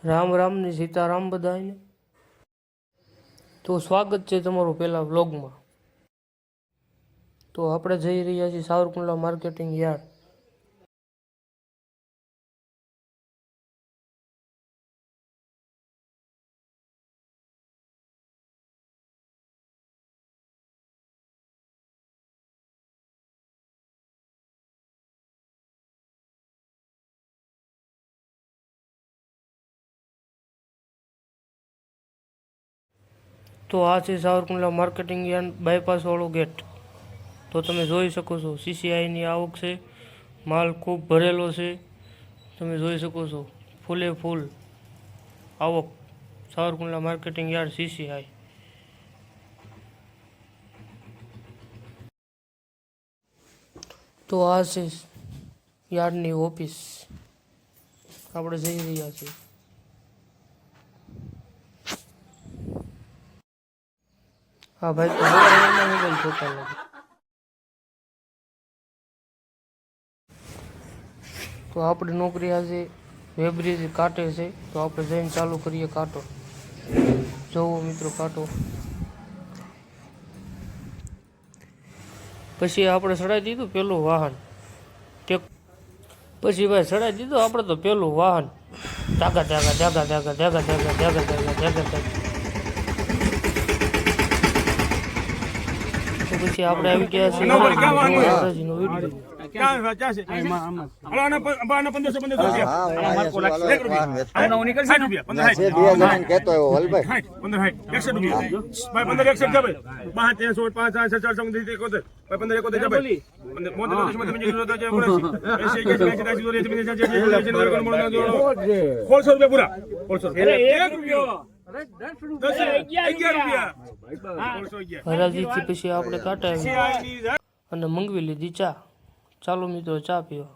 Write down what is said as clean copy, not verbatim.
રામ રામ ને સીતારામ બધાને। તો સ્વાગત છે તમારું પહેલા વ્લોગમાં। તો આપણે જઈ રહ્યા છીએ સાવરકુંડલા માર્કેટિંગ યાર્ડ। તો આ છે સાવરકુંડલા માર્કેટિંગ યાર્ડ બાયપાસ વાળો ગેટ। તો તમે જોઈ શકો છો સીસીઆઈની આવક છે, માલ ખૂબ ભરેલો છે। તમે જોઈ શકો છો ફૂલે ફૂલ આવક સાવરકુંડલા માર્કેટિંગ યાર્ડ સીસીઆઈ। તો આ છે યાર્ડની ઓફિસ, આપણે જઈ રહ્યા છીએ। હા ભાઈ, તો મોબાઈલ જોતા લાગે। તો આપણી નોકરી આજે વેબ્રિજ કાંટે છે, તો આપણે જઈને ચાલુ કરીએ કાંટો। જોવો મિત્રો કાંટો, પછી આપણે ચડાવી દીધું પેલું વાહન। પછી ભાઈ ચડાવી દીધું આપણે તો પેલું વાહન। જાગા જાગા જાગા જાગા જાગા જાગા જાગા જાગા જાગા જાગા। તો પછી આપણે આવી ગયા છીએ હરાજીનો વિડીયો। હરાજીથી પછી આપણે કાંટા અને મંગવી લીધી ચા। ચાલો મિત્રો ચા પીવા।